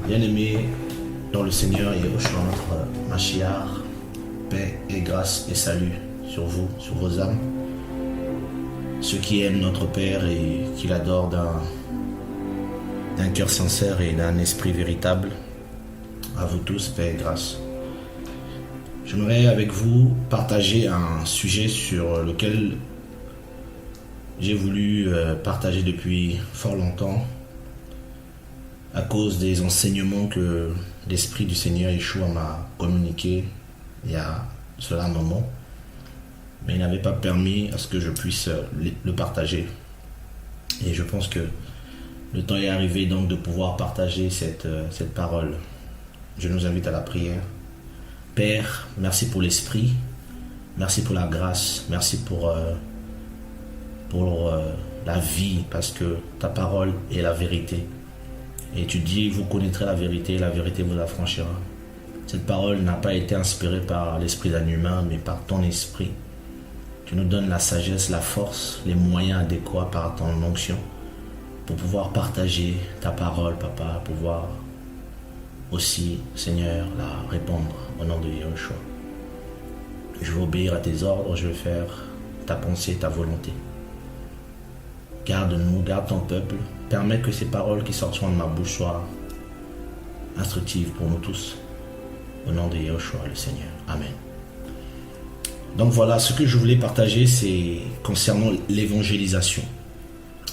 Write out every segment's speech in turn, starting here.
Bien-aimés dans le Seigneur et au chant notre Mashiach, paix et grâce et salut sur vous, sur vos âmes. Ceux qui aiment notre Père et qui l'adorent d'un cœur sincère et d'un esprit véritable, à vous tous, paix et grâce. J'aimerais avec vous partager un sujet sur lequel j'ai voulu partager depuis fort longtemps à cause des enseignements que l'Esprit du Seigneur Yeshua m'a communiqué il y a cela un moment, mais il n'avait pas permis à ce que je puisse le partager. Et je pense que le temps est arrivé donc de pouvoir partager cette parole. Je nous invite à la prière. Père, merci pour l'Esprit, merci pour la grâce, merci pour la vie, parce que ta parole est la vérité. Et tu dis, vous connaîtrez la vérité vous affranchira. Cette parole n'a pas été inspirée par l'esprit d'un humain, mais par ton esprit. Tu nous donnes la sagesse, la force, les moyens adéquats par ton onction pour pouvoir partager ta parole, Papa, pouvoir aussi, Seigneur, la répandre au nom de Yeshua. Je vais obéir à tes ordres, je vais faire ta pensée, ta volonté. Garde-nous, garde ton peuple. Permets que ces paroles qui sortiront de ma bouche soient instructives pour nous tous. Au nom de Yeshua, le Seigneur. Amen. Donc voilà, ce que je voulais partager, c'est concernant l'évangélisation.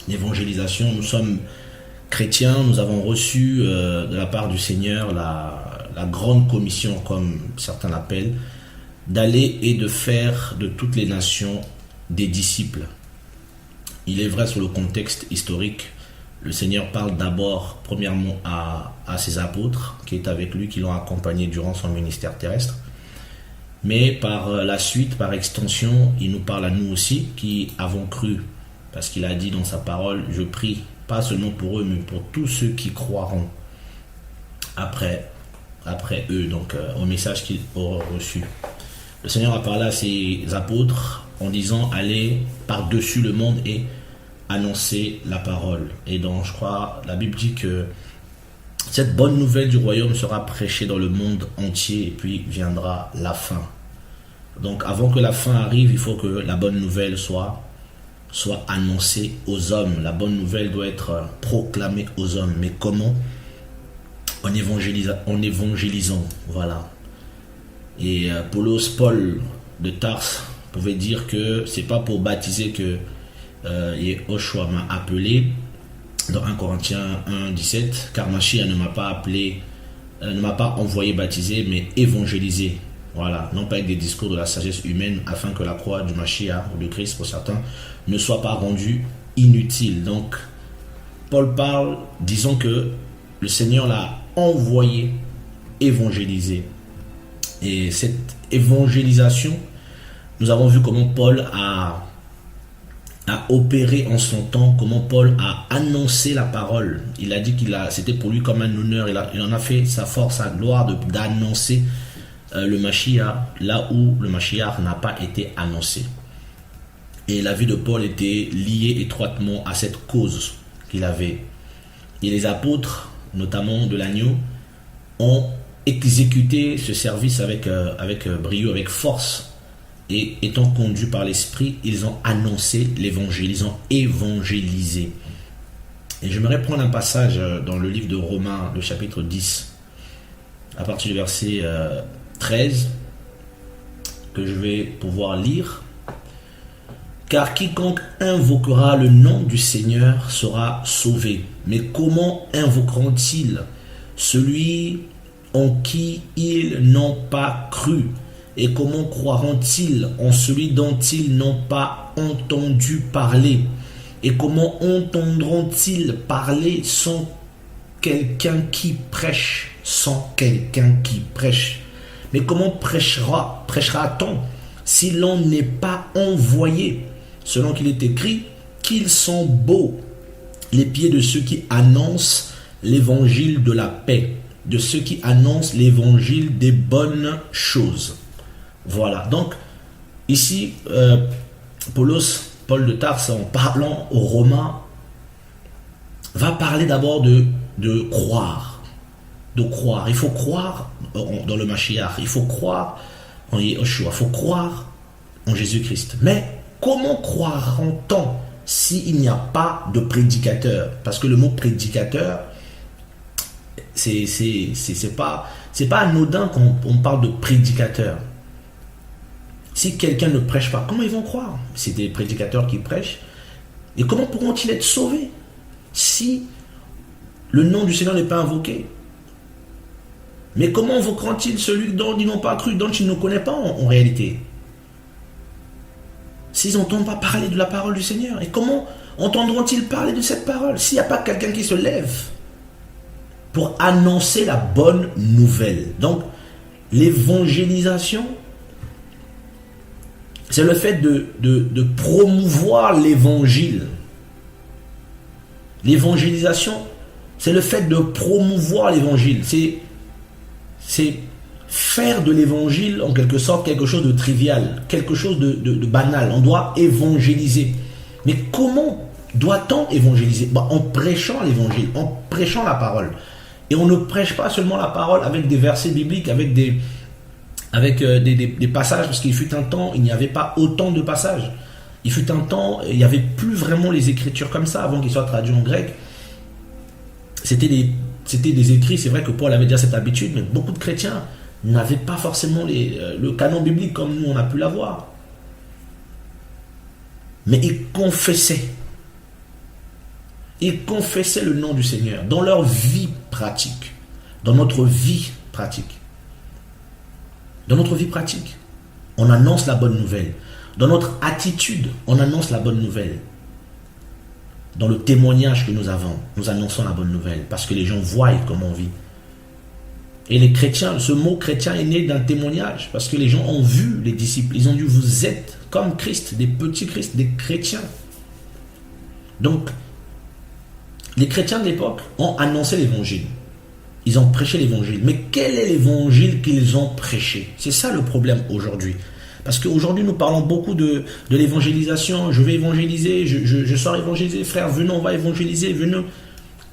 L'évangélisation, nous sommes chrétiens, nous avons reçu de la part du Seigneur la grande commission, comme certains l'appellent, d'aller et de faire de toutes les nations des disciples. Il est vrai sur le contexte historique, le Seigneur parle d'abord, premièrement, à ses apôtres qui est avec lui, qui l'ont accompagné durant son ministère terrestre. Mais par la suite, par extension, il nous parle à nous aussi qui avons cru. Parce qu'il a dit dans sa parole, je prie, pas seulement pour eux, mais pour tous ceux qui croiront après eux, donc au message qu'ils auront reçu. Le Seigneur a parlé à ses apôtres en disant, allez par-dessus le monde et annoncer la parole. Et donc, je crois, la Bible dit que cette bonne nouvelle du royaume sera prêchée dans le monde entier et puis viendra la fin. Donc, avant que la fin arrive, il faut que la bonne nouvelle soit annoncée aux hommes. La bonne nouvelle doit être proclamée aux hommes. Mais comment? En évangélisant, voilà. Et Paul de Tarse pouvait dire que c'est pas pour baptiser que Yeshua m'a appelé dans 1 Corinthiens 1, 17, car Mashiach ne m'a pas appelé, ne m'a pas envoyé baptiser, mais évangéliser. Voilà, non pas avec des discours de la sagesse humaine, afin que la croix du Mashiach ou du Christ pour certains ne soit pas rendue inutile. Donc, Paul parle, disons que le Seigneur l'a envoyé évangéliser. Et cette évangélisation, nous avons vu comment Paul a opéré en son temps, comment Paul a annoncé la parole. Il a dit c'était pour lui comme un honneur. Il en a fait sa force, sa gloire d'annoncer le Mashiach là où le Mashiach n'a pas été annoncé. Et la vie de Paul était liée étroitement à cette cause qu'il avait. Et les apôtres, notamment de l'agneau, ont exécuté ce service avec brio, avec force. Et étant conduits par l'Esprit, ils ont annoncé l'évangile, ils ont évangélisé. Et j'aimerais prendre un passage dans le livre de Romains, le chapitre 10, à partir du verset 13, que je vais pouvoir lire. Car quiconque invoquera le nom du Seigneur sera sauvé. Mais comment invoqueront-ils celui en qui ils n'ont pas cru? Et comment croiront-ils en celui dont ils n'ont pas entendu parler? Et comment entendront-ils parler sans quelqu'un qui prêche? Mais comment prêchera-t-on si l'on n'est pas envoyé? Selon qu'il est écrit, qu'ils sont beaux les pieds de ceux qui annoncent l'évangile de la paix, de ceux qui annoncent l'évangile des bonnes choses. Voilà, donc ici, Paul de Tarse, en parlant aux Romains, va parler d'abord de croire. de croire. Il faut croire dans le Mashiach. Il faut croire en Yeshua. Il faut croire en Jésus-Christ. Mais comment croira-t-on s'il n'y a pas de prédicateur? Parce que le mot prédicateur, c'est pas anodin quand on parle de prédicateur. Si quelqu'un ne prêche pas, comment ils vont croire? C'est des prédicateurs qui prêchent. Et comment pourront-ils être sauvés si le nom du Seigneur n'est pas invoqué? Mais comment invoqueront-ils celui dont ils n'ont pas cru, dont ils ne connaissent pas en réalité? S'ils n'entendent pas parler de la parole du Seigneur. Et comment entendront-ils parler de cette parole s'il n'y a pas quelqu'un qui se lève pour annoncer la bonne nouvelle? Donc, l'évangélisation, c'est le fait de promouvoir l'évangile. L'évangélisation, c'est le fait de promouvoir l'évangile. C'est faire de l'évangile en quelque sorte quelque chose de trivial, quelque chose de banal. On doit évangéliser. Mais comment doit-on évangéliser? En prêchant l'évangile, en prêchant la parole. Et on ne prêche pas seulement la parole avec des versets bibliques, avec des passages, parce qu'il fut un temps, il n'y avait pas autant de passages. Il fut un temps, il n'y avait plus vraiment les écritures comme ça, avant qu'ils soient traduits en grec. C'était des écrits, c'est vrai que Paul avait déjà cette habitude, mais beaucoup de chrétiens n'avaient pas forcément le canon biblique comme nous on a pu l'avoir. Mais ils confessaient. Ils confessaient le nom du Seigneur dans leur vie pratique, dans notre vie pratique. Dans notre vie pratique, on annonce la bonne nouvelle. Dans notre attitude, on annonce la bonne nouvelle. Dans le témoignage que nous avons, nous annonçons la bonne nouvelle parce que les gens voient comment on vit. Et les chrétiens, ce mot chrétien est né d'un témoignage parce que les gens ont vu les disciples. Ils ont dit, vous êtes comme Christ, des petits Christ, des chrétiens. Donc, les chrétiens de l'époque ont annoncé l'évangile. Ils ont prêché l'évangile. Mais quel est l'évangile qu'ils ont prêché? C'est ça le problème aujourd'hui. Parce qu'aujourd'hui, nous parlons beaucoup de l'évangélisation. Je vais évangéliser, je sors évangéliser. Frère, venez, on va évangéliser. Venez.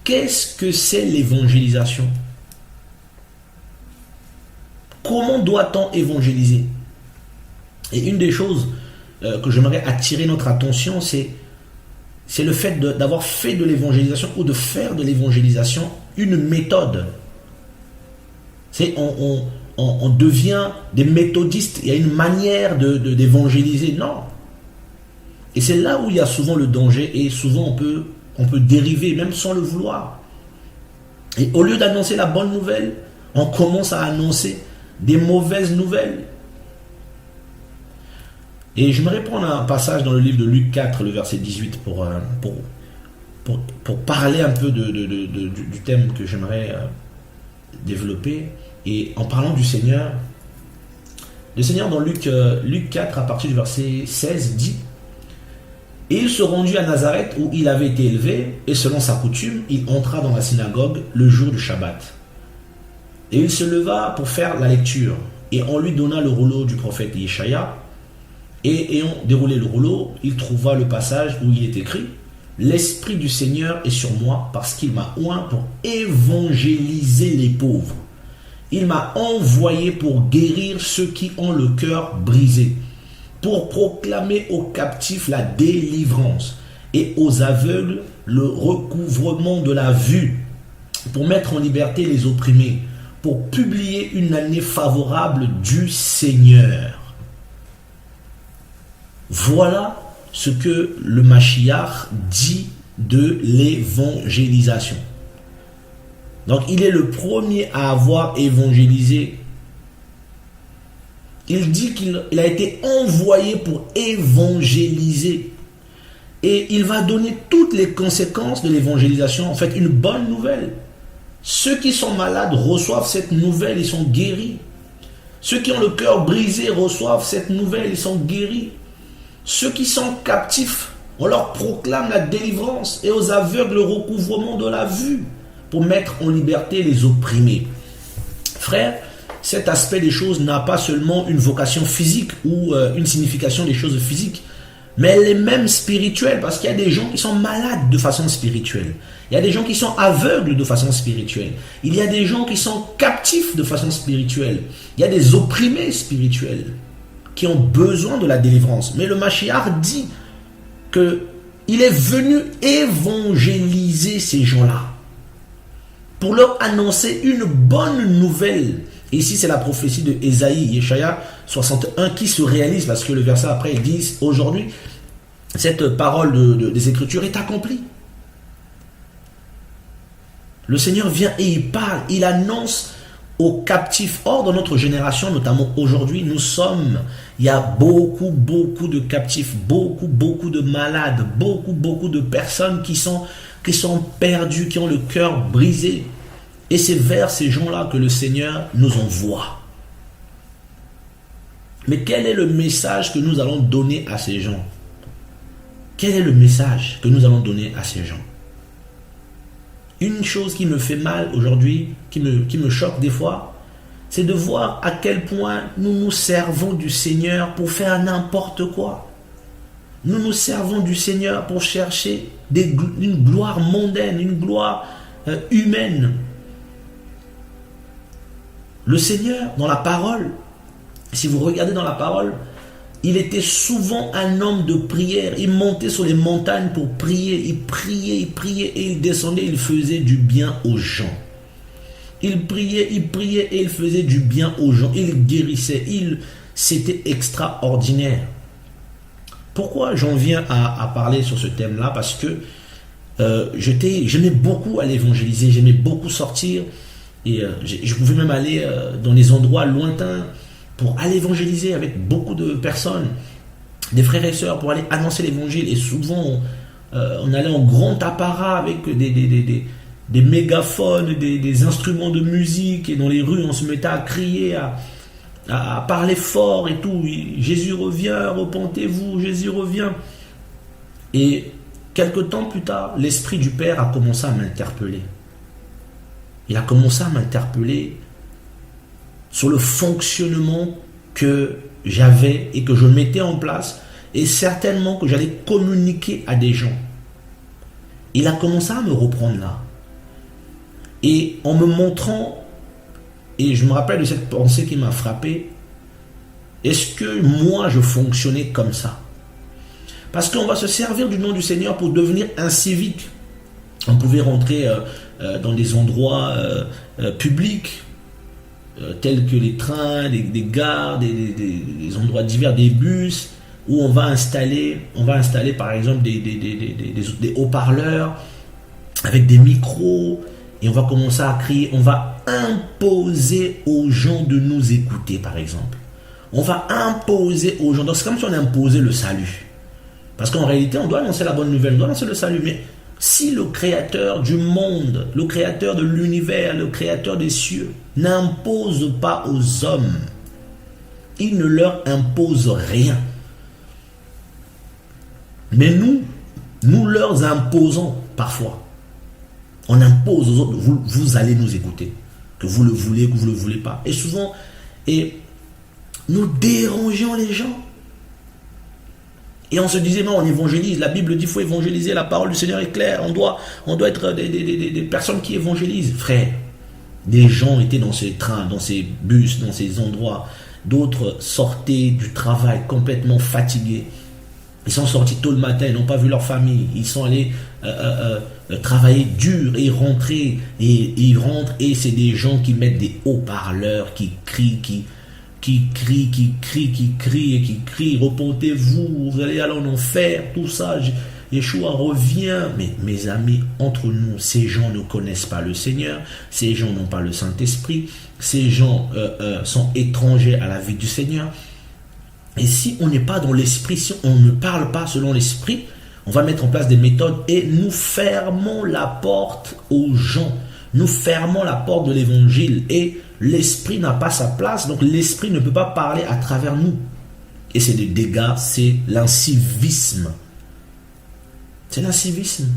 Qu'est-ce que c'est l'évangélisation? Comment doit-on évangéliser? Et une des choses que j'aimerais attirer notre attention, c'est le fait d'avoir fait de l'évangélisation ou de faire de l'évangélisation une méthode. On devient des méthodistes, il y a une manière d'évangéliser. Non. Et c'est là où il y a souvent le danger et souvent on peut dériver même sans le vouloir. Et au lieu d'annoncer la bonne nouvelle, on commence à annoncer des mauvaises nouvelles. Et je me prendre un passage dans le livre de Luc 4, le verset 18 pour parler un peu du thème que j'aimerais développer. Et en parlant du Seigneur, le Seigneur dans Luc 4 à partir du verset 16 dit: et il se rendit à Nazareth où il avait été élevé, et selon sa coutume, il entra dans la synagogue le jour du Shabbat. Et il se leva pour faire la lecture, et on lui donna le rouleau du prophète Yeshaya, et ayant déroulé le rouleau, il trouva le passage où il est écrit: l'Esprit du Seigneur est sur moi, parce qu'il m'a oint pour évangéliser les pauvres. Il m'a envoyé pour guérir ceux qui ont le cœur brisé, pour proclamer aux captifs la délivrance et aux aveugles le recouvrement de la vue, pour mettre en liberté les opprimés, pour publier une année favorable du Seigneur. Voilà ce que le Mashiach dit de l'évangélisation. Donc il est le premier à avoir évangélisé. Il dit qu'il a été envoyé pour évangéliser. Et il va donner toutes les conséquences de l'évangélisation. En fait, une bonne nouvelle. Ceux qui sont malades reçoivent cette nouvelle, ils sont guéris. Ceux qui ont le cœur brisé reçoivent cette nouvelle, ils sont guéris. Ceux qui sont captifs, on leur proclame la délivrance, et aux aveugles le recouvrement de la vue, pour mettre en liberté les opprimés. Frère, cet aspect des choses n'a pas seulement une vocation physique ou une signification des choses physiques, mais elle est même spirituelle, parce qu'il y a des gens qui sont malades de façon spirituelle. Il y a des gens qui sont aveugles de façon spirituelle. Il y a des gens qui sont captifs de façon spirituelle. Il y a des opprimés spirituels qui ont besoin de la délivrance. Mais le Mashiach dit qu'il est venu évangéliser ces gens-là pour leur annoncer une bonne nouvelle. Et ici, c'est la prophétie de Ésaïe, Yeshaya 61 qui se réalise, parce que le verset après, il dit aujourd'hui, cette parole des Écritures est accomplie. Le Seigneur vient et il parle, il annonce aux captifs. Or, dans notre génération, notamment aujourd'hui, il y a beaucoup de captifs, beaucoup de malades, beaucoup de personnes qui sont perdues, qui ont le cœur brisé. Et c'est vers ces gens-là que le Seigneur nous envoie. Mais quel est le message que nous allons donner à ces gens? Quel est le message que nous allons donner à ces gens? Une chose qui me fait mal aujourd'hui, qui me choque des fois, c'est de voir à quel point nous nous servons du Seigneur pour faire n'importe quoi. Nous nous servons du Seigneur pour chercher une gloire mondaine, une gloire humaine. Le Seigneur, dans la parole, si vous regardez dans la parole, il était souvent un homme de prière. Il montait sur les montagnes pour prier. Il priait et il descendait, il faisait du bien aux gens. Il priait et il faisait du bien aux gens. Il guérissait. C'était extraordinaire. Pourquoi j'en viens à parler sur ce thème-là? Parce que j'aimais beaucoup aller évangéliser, j'aimais beaucoup sortir. Et je pouvais même aller dans des endroits lointains pour aller évangéliser avec beaucoup de personnes, des frères et sœurs, pour aller annoncer l'évangile. Et souvent, on allait en grand apparat avec des mégaphones, des instruments de musique, et dans les rues, on se mettait à crier, à parler fort et tout. Jésus revient, repentez-vous, Jésus revient. Et quelque temps plus tard, l'Esprit du Père a commencé à m'interpeller. Il a commencé à m'interpeller sur le fonctionnement que j'avais et que je mettais en place, et certainement que j'allais communiquer à des gens. Il a commencé à me reprendre là. Et en me montrant, et je me rappelle de cette pensée qui m'a frappé, est-ce que moi je fonctionnais comme ça? Parce qu'on va se servir du nom du Seigneur pour devenir un civique. On pouvait rentrer dans des endroits publics, tels que les trains, des gares, des endroits divers, des bus, où on va installer par exemple des haut-parleurs avec des micros, et on va commencer à crier. On va imposer aux gens de nous écouter, par exemple. On va imposer aux gens. Donc c'est comme si on imposait le salut. Parce qu'en réalité, on doit annoncer la bonne nouvelle, on doit annoncer le salut. Mais si le créateur du monde, le créateur de l'univers, le créateur des cieux, n'impose pas aux hommes, il ne leur impose rien. Mais nous leur imposons parfois. On impose aux autres, vous allez nous écouter, que vous le voulez, que vous ne le voulez pas. Et souvent, nous dérangeons les gens. Et on se disait, non, on évangélise. La Bible dit qu'il faut évangéliser. La parole du Seigneur est claire. On doit être des personnes qui évangélisent. Frère, des gens étaient dans ces trains, dans ces bus, dans ces endroits. D'autres sortaient du travail complètement fatigués. Ils sont sortis tôt le matin, ils n'ont pas vu leur famille. Ils sont allés travailler dur et rentrer. Et ils rentrent et c'est des gens qui mettent des haut-parleurs, qui crient, qui crient, repentez-vous, vous allez aller en enfer, tout ça. Yeshua revient. Mais mes amis, entre nous, ces gens ne connaissent pas le Seigneur, ces gens n'ont pas le Saint-Esprit, ces gens sont étrangers à la vie du Seigneur. Et si on n'est pas dans l'esprit, si on ne parle pas selon l'esprit, on va mettre en place des méthodes et nous fermons la porte aux gens. Nous fermons la porte de l'évangile et l'esprit n'a pas sa place, donc l'esprit ne peut pas parler à travers nous. Et c'est des dégâts, c'est l'incivisme. C'est l'incivisme.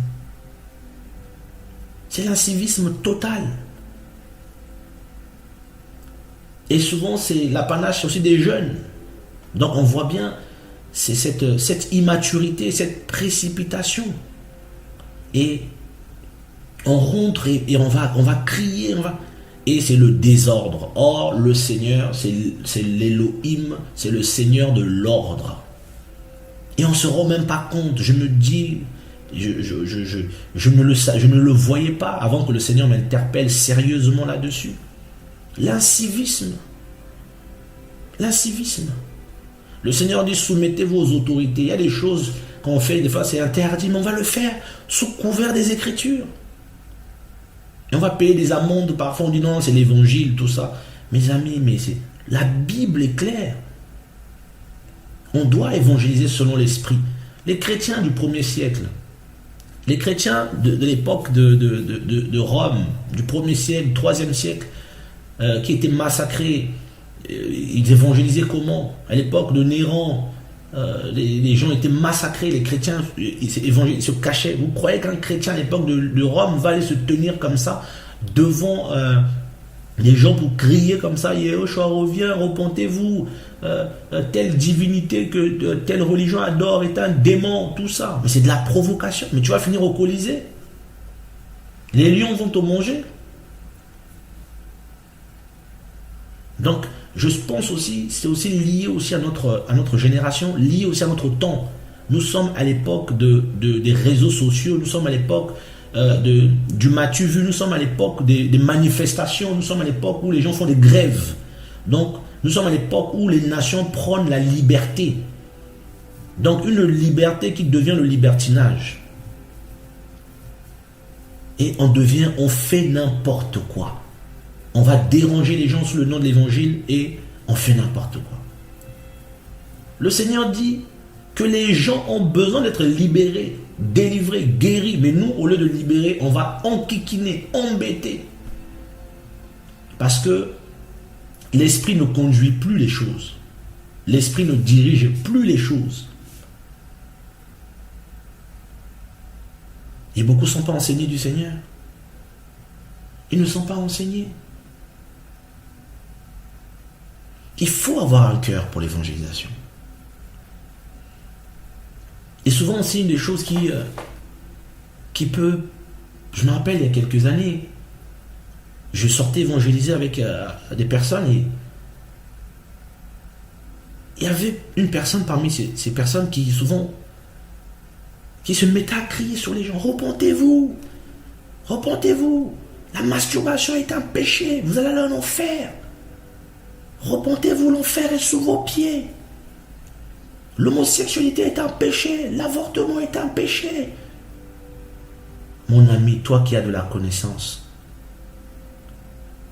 C'est l'incivisme total. Et souvent, c'est l'apanage aussi des jeunes. Donc on voit bien, c'est cette immaturité, cette précipitation. Et on rentre et on va crier, et c'est le désordre. Or, le Seigneur, c'est l'Élohim, c'est le Seigneur de l'ordre. Et on ne se rend même pas compte. Je me dis, je ne le voyais pas avant que le Seigneur m'interpelle sérieusement là-dessus. L'incivisme. L'incivisme. Le Seigneur dit, soumettez-vous aux autorités. Il y a des choses qu'on fait, des fois c'est interdit, mais on va le faire sous couvert des Écritures. Et on va payer des amendes, parfois on dit non, c'est l'évangile, tout ça. Mes amis, mais la Bible est claire. On doit évangéliser selon l'esprit. Les chrétiens du 1er siècle, les chrétiens de l'époque de Rome, du 1er siècle, 3e siècle, qui étaient massacrés, ils évangélisaient comment? À l'époque de Néron, les gens étaient massacrés, les chrétiens ils se cachaient. Vous croyez qu'un chrétien à l'époque de Rome va aller se tenir comme ça devant les gens pour crier comme ça, Yehoshua revient, repentez-vous, telle divinité que telle religion adore est un démon, tout ça. Mais c'est de la provocation. Mais tu vas finir au Colisée. Les lions vont te manger. Donc, je pense aussi, c'est aussi lié aussi à notre génération, lié aussi à notre temps. Nous sommes à l'époque des réseaux sociaux, nous sommes à l'époque du matu vu, nous sommes à l'époque des manifestations, nous sommes à l'époque où les gens font des grèves. Donc, nous sommes à l'époque où les nations prônent la liberté. Donc, une liberté qui devient le libertinage. Et on fait n'importe quoi. On va déranger les gens sous le nom de l'évangile et on fait n'importe quoi. Le Seigneur dit que les gens ont besoin d'être libérés, délivrés, guéris. Mais nous, au lieu de libérer, on va enquiquiner, embêter. Parce que l'esprit ne conduit plus les choses. L'esprit ne dirige plus les choses. Et beaucoup ne sont pas enseignés du Seigneur. Ils ne sont pas enseignés. Il faut avoir un cœur pour l'évangélisation. Et souvent aussi une des choses qui peut... Je me rappelle il y a quelques années, je sortais évangéliser avec des personnes et il y avait une personne parmi ces personnes qui souvent se mettait à crier sur les gens, repentez-vous, repentez-vous, la masturbation est un péché, vous allez aller en enfer. Repentez-vous, l'enfer est sous vos pieds. L'homosexualité est un péché. L'avortement est un péché. Mon ami, toi qui as de la connaissance,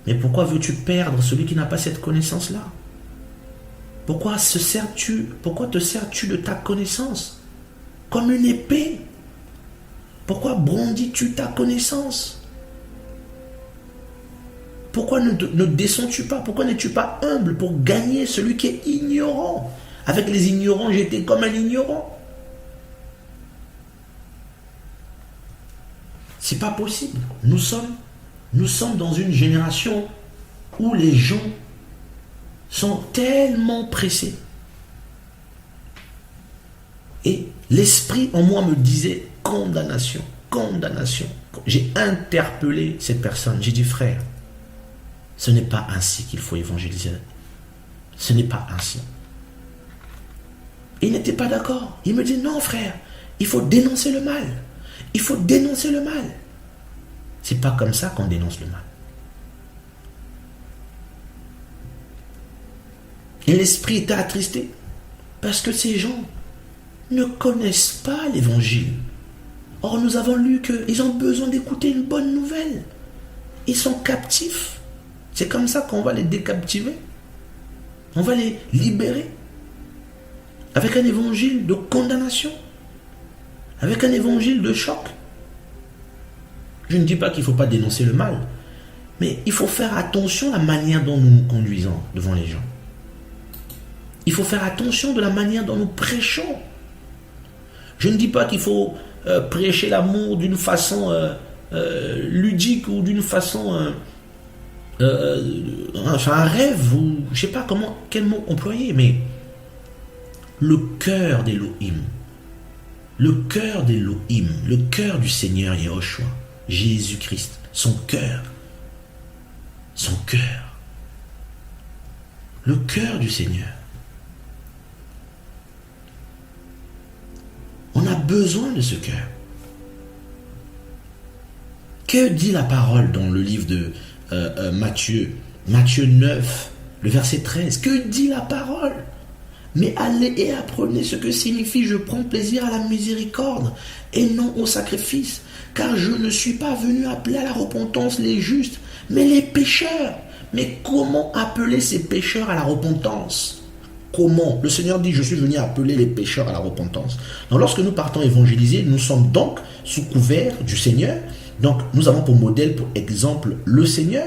mais pourquoi veux-tu perdre celui qui n'a pas cette connaissance-là? Pourquoi te sers-tu de ta connaissance comme une épée? Pourquoi brandis-tu ta connaissance? Pourquoi ne descends-tu pas? Pourquoi n'es-tu pas humble pour gagner celui qui est ignorant? Avec les ignorants, j'étais comme un ignorant. C'est pas possible. Nous sommes dans une génération où les gens sont tellement pressés. Et l'esprit en moi me disait condamnation, condamnation. J'ai interpellé cette personne. J'ai dit, frère, ce n'est pas ainsi qu'il faut évangéliser. Ce n'est pas ainsi. Il n'était pas d'accord. Il me dit, non frère, il faut dénoncer le mal. Il faut dénoncer le mal. C'est pas comme ça qu'on dénonce le mal. Et l'esprit était attristé. Parce que ces gens ne connaissent pas l'évangile. Or, nous avons lu qu'ils ont besoin d'écouter une bonne nouvelle. Ils sont captifs. C'est comme ça qu'on va les décaptiver. On va les libérer. Avec un évangile de condamnation. Avec un évangile de choc. Je ne dis pas qu'il ne faut pas dénoncer le mal. Mais il faut faire attention à la manière dont nous nous conduisons devant les gens. Il faut faire attention de la manière dont nous prêchons. Je ne dis pas qu'il faut prêcher l'amour d'une façon ludique ou d'une façon... un rêve ou je ne sais pas quel mot employer, mais le cœur d'Élohim. Le cœur d'Élohim, le cœur du Seigneur Yahushua, Jésus-Christ, son cœur. Son cœur. Le cœur du Seigneur. On a besoin de ce cœur. Que dit la parole dans le livre de Matthieu, Matthieu 9, le verset 13? Que dit la parole? Mais allez et apprenez ce que signifie je prends plaisir à la miséricorde et non au sacrifice, car je ne suis pas venu appeler à la repentance les justes, mais les pécheurs. Mais comment appeler ces pécheurs à la repentance? Comment? Le Seigneur dit, je suis venu appeler les pécheurs à la repentance. Donc lorsque nous partons évangéliser, nous sommes donc sous couvert du Seigneur. Donc nous avons pour modèle, pour exemple, le Seigneur,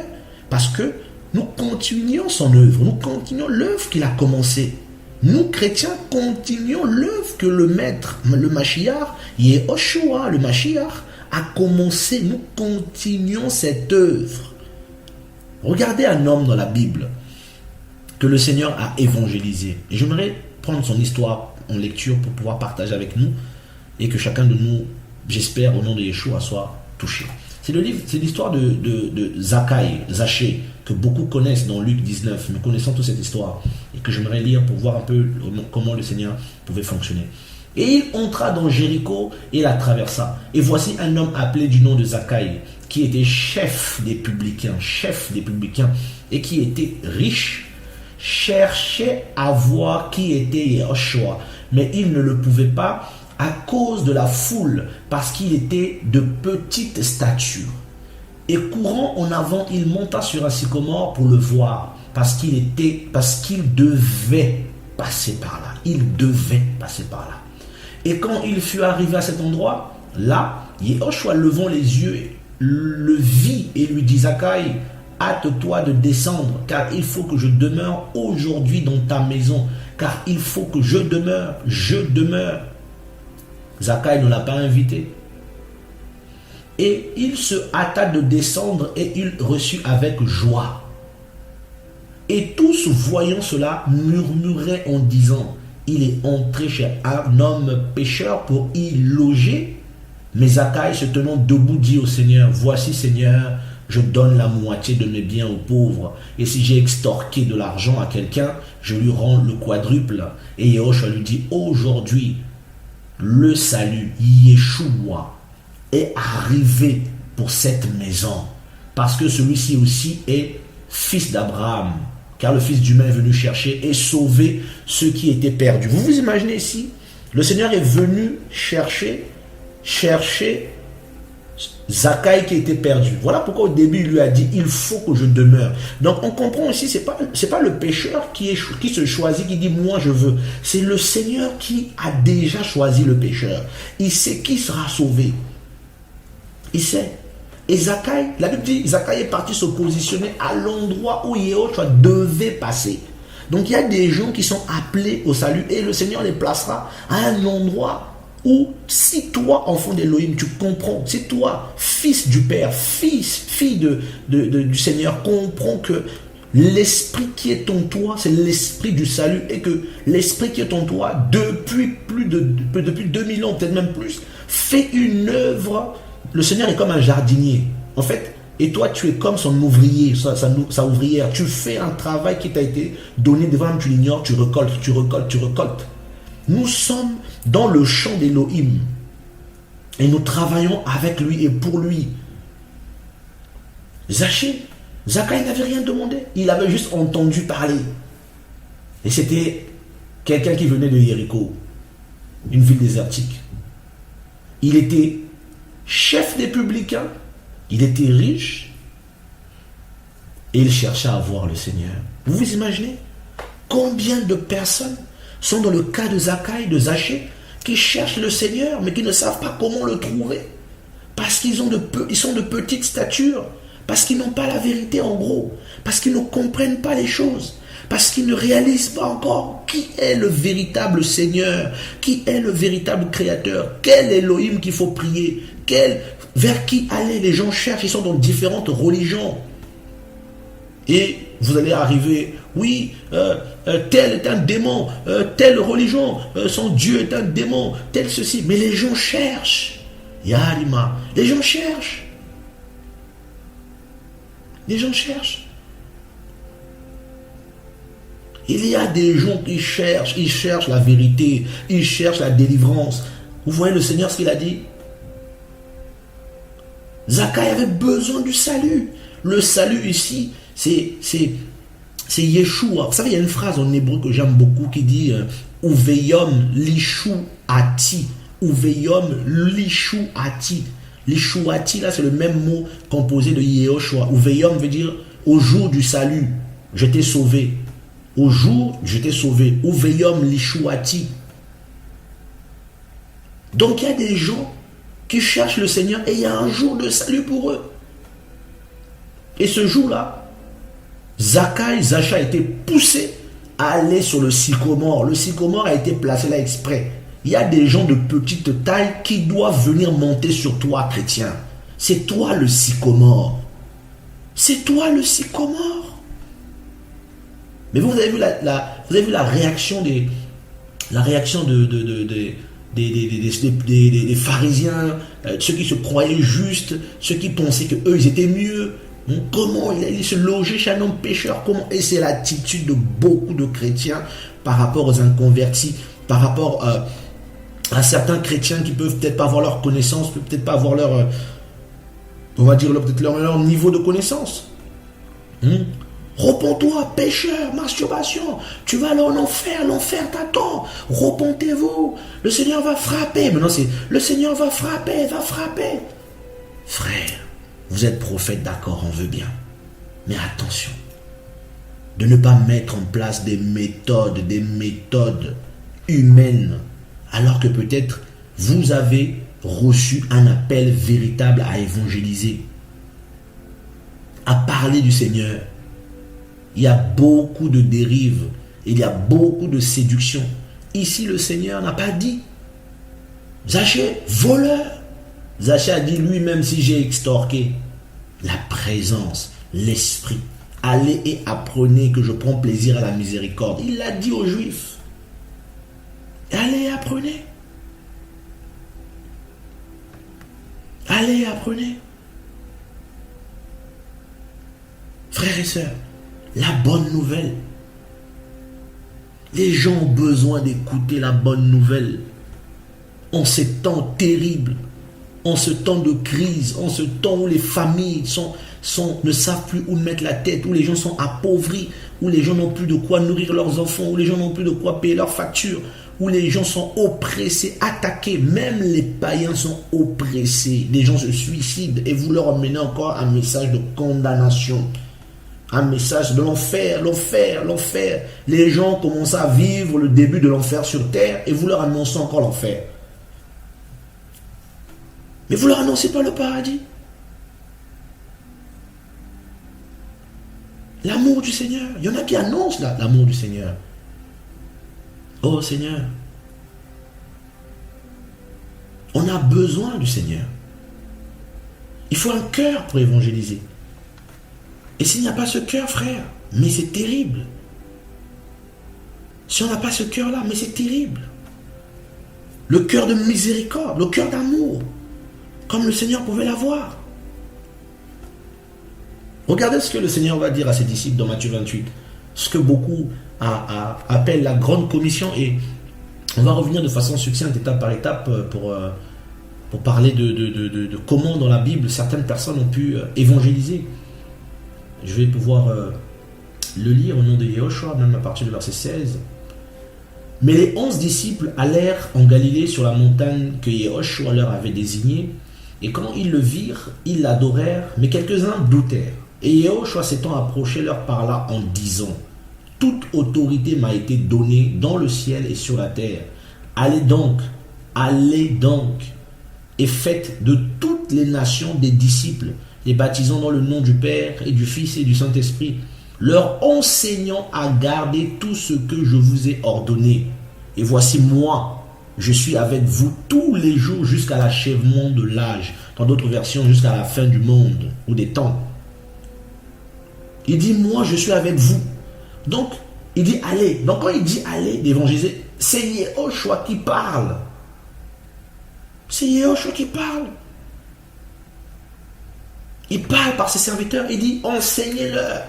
parce que nous continuons son œuvre, nous continuons l'œuvre qu'il a commencée. Nous, chrétiens, continuons l'œuvre que le Maître, le Mashiach, Yehoshua, le Mashiach, a commencé. Nous continuons cette œuvre. Regardez un homme dans la Bible que le Seigneur a évangélisé. Et j'aimerais prendre son histoire en lecture pour pouvoir partager avec nous et que chacun de nous, j'espère, au nom de Yeshua, soit touché. C'est l'histoire de Zachée, que beaucoup connaissent dans Luc 19, mais connaissant toute cette histoire, et que j'aimerais lire pour voir un peu comment le Seigneur pouvait fonctionner. Et il entra dans Jéricho et la traversa. Et voici un homme appelé du nom de Zachaï, qui était chef des publicains, et qui était riche, cherchait à voir qui était Yahushua, mais il ne le pouvait pas à cause de la foule, parce qu'il était de petite stature. Et courant en avant, il monta sur un sycomore pour le voir, parce qu'il devait passer par là. Il devait passer par là. Et quand il fut arrivé à cet endroit, là, Yahushua, levant les yeux, le vit et lui dit, Zachaï, hâte-toi de descendre, car il faut que je demeure aujourd'hui dans ta maison, car il faut que je demeure. Zachaï ne l'a pas invité. Et il se hâta de descendre et il reçut avec joie. Et tous, voyant cela, murmuraient en disant, il est entré chez un homme pécheur pour y loger. Mais Zachaï, se tenant debout, dit au Seigneur, voici Seigneur, je donne la moitié de mes biens aux pauvres. Et si j'ai extorqué de l'argent à quelqu'un, je lui rends le quadruple. Et Yahushua lui dit, aujourd'hui, le salut, Yeshua, est arrivé pour cette maison. Parce que celui-ci aussi est fils d'Abraham. Car le Fils d'humain est venu chercher et sauver ceux qui étaient perdus. Vous vous imaginez ici, le Seigneur est venu chercher Zachaï qui était perdu. Voilà pourquoi au début il lui a dit, il faut que je demeure. Donc on comprend ici, c'est pas le pécheur qui se choisit, qui dit moi je veux. C'est le Seigneur qui a déjà choisi le pécheur. Il sait qui sera sauvé. Il sait. Et Zachaï, la Bible dit, Zachaï est parti se positionner à l'endroit où Yahushua devait passer. Donc il y a des gens qui sont appelés au salut et le Seigneur les placera à un endroit où, si toi, enfant d'Élohim, tu comprends, si toi, fils du Père, fille du Seigneur, comprends que l'esprit qui est en toi, c'est l'esprit du salut, et que l'esprit qui est en toi, depuis 2000 ans, peut-être même plus, fait une œuvre. Le Seigneur est comme un jardinier, en fait, et toi, tu es comme son ouvrier, sa ouvrière. Tu fais un travail qui t'a été donné devant, tu l'ignores, tu récoltes. Nous sommes dans le champ d'Élohim et nous travaillons avec lui et pour lui. Zachaï n'avait rien demandé, il avait juste entendu parler. Et c'était quelqu'un qui venait de Jéricho, une ville désertique. Il était chef des publicains, il était riche et il cherchait à voir le Seigneur. Vous vous imaginez combien de personnes sont dans le cas de Zachaï, qui cherchent le Seigneur, mais qui ne savent pas comment le trouver. Parce qu'ils sont de petite stature, parce qu'ils n'ont pas la vérité en gros, parce qu'ils ne comprennent pas les choses, parce qu'ils ne réalisent pas encore qui est le véritable Seigneur, qui est le véritable Créateur, quel Elohim qu'il faut prier, vers qui aller. Les gens cherchent, ils sont dans différentes religions. Et vous allez arriver, oui, tel est un démon, telle religion, son Dieu est un démon, tel ceci. Mais les gens cherchent. Yarima, les gens cherchent. Les gens cherchent. Il y a des gens qui cherchent, ils cherchent la vérité, ils cherchent la délivrance. Vous voyez le Seigneur ce qu'il a dit? Zachaï avait besoin du salut. Le salut ici, c'est Yeshua. Vous savez, il y a une phrase en hébreu que j'aime beaucoup qui dit Uveyom lishu ati. Uveyom lishu ati. Lishu ati, là, c'est le même mot composé de Yehoshua. Uveyom veut dire au jour du salut, je t'ai sauvé. Au jour, je t'ai sauvé. Uveyom lishu ati. Donc, il y a des gens qui cherchent le Seigneur et il y a un jour de salut pour eux. Et ce jour-là, Zachaï a été poussé à aller sur le sycomore. Le sycomore a été placé là exprès. Il y a des gens de petite taille qui doivent venir monter sur toi, chrétien. C'est toi le sycomore. C'est toi le sycomore. Mais vous avez vu la réaction des pharisiens, ceux qui se croyaient justes, ceux qui pensaient qu'eux, ils étaient mieux. Comment il se logeait chez un homme pécheur? Comment? Et c'est l'attitude de beaucoup de chrétiens par rapport aux inconvertis, par rapport à certains chrétiens qui peuvent peut-être pas avoir leur connaissance, peut-être pas avoir leur, on va dire peut-être leur niveau de connaissance. Repens-toi, pécheur, masturbation, tu vas aller en enfer, l'enfer t'attend. Repentez-vous, le Seigneur va frapper. Maintenant c'est le Seigneur va frapper, Frère, vous êtes prophète, d'accord, on veut bien. Mais attention, de ne pas mettre en place des méthodes humaines, alors que peut-être vous avez reçu un appel véritable à évangéliser, à parler du Seigneur. Il y a beaucoup de dérives, il y a beaucoup de séduction. Ici, le Seigneur n'a pas dit Zaché, voleur. Zaché a dit lui-même, si j'ai extorqué, la présence, l'esprit. Allez et apprenez que je prends plaisir à la miséricorde. Il l'a dit aux Juifs. Allez et apprenez. Allez et apprenez. Frères et sœurs, la bonne nouvelle. Les gens ont besoin d'écouter la bonne nouvelle. En ces temps terribles, en ce temps de crise, en ce temps où les familles ne savent plus où mettre la tête, où les gens sont appauvris, où les gens n'ont plus de quoi nourrir leurs enfants, où les gens n'ont plus de quoi payer leurs factures, où les gens sont oppressés, attaqués, même les païens sont oppressés, les gens se suicident et vous leur emmenez encore un message de condamnation. Un message de l'enfer, l'enfer. Les gens commencent à vivre le début de l'enfer sur terre et vous leur annoncez encore l'enfer. Mais vous leur annoncez pas le paradis. L'amour du Seigneur. Il y en a qui annoncent l'amour du Seigneur. Oh Seigneur, on a besoin du Seigneur. Il faut un cœur pour évangéliser. Et s'il n'y a pas ce cœur, frère, mais c'est terrible. Si on n'a pas ce cœur-là, mais c'est terrible. Le cœur de miséricorde, le cœur d'amour, comme le Seigneur pouvait l'avoir. Regardez ce que le Seigneur va dire à ses disciples dans Matthieu 28. Ce que beaucoup appellent la grande commission. Et on va revenir de façon succincte, étape par étape, pour parler de comment dans la Bible certaines personnes ont pu évangéliser. Je vais pouvoir le lire au nom de Yehoshua, même à partir du verset 16. Mais les 11 disciples allèrent en Galilée sur la montagne que Yehoshua leur avait désignée. Et quand ils le virent, ils l'adorèrent, mais quelques-uns doutèrent. Et Yehoshua s'étant approché leur parla en disant: toute autorité m'a été donnée dans le ciel et sur la terre. Allez donc, et faites de toutes les nations des disciples, les baptisant dans le nom du Père et du Fils et du Saint-Esprit, leur enseignant à garder tout ce que je vous ai ordonné. Et voici moi, je suis avec vous tous les jours jusqu'à l'achèvement de l'âge. Dans d'autres versions, jusqu'à la fin du monde ou des temps. Il dit, moi je suis avec vous. Donc, il dit, allez. Donc, quand il dit, allez, d'évangéliser, c'est Yehoshua qui parle. C'est Yehoshua qui parle. Il parle par ses serviteurs. Il dit, enseignez-leur.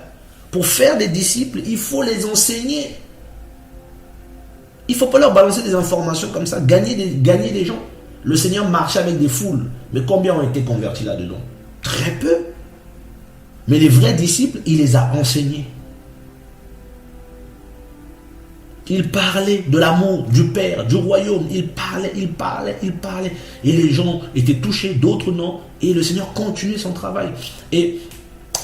Pour faire des disciples, il faut les enseigner. Il ne faut pas leur balancer des informations comme ça, gagner des gens. Le Seigneur marchait avec des foules. Mais combien ont été convertis là-dedans? Très peu. Mais les vrais disciples, il les a enseignés. Il parlait de l'amour du Père, du royaume. Il parlait. Et les gens étaient touchés, d'autres non. Et le Seigneur continuait son travail. Et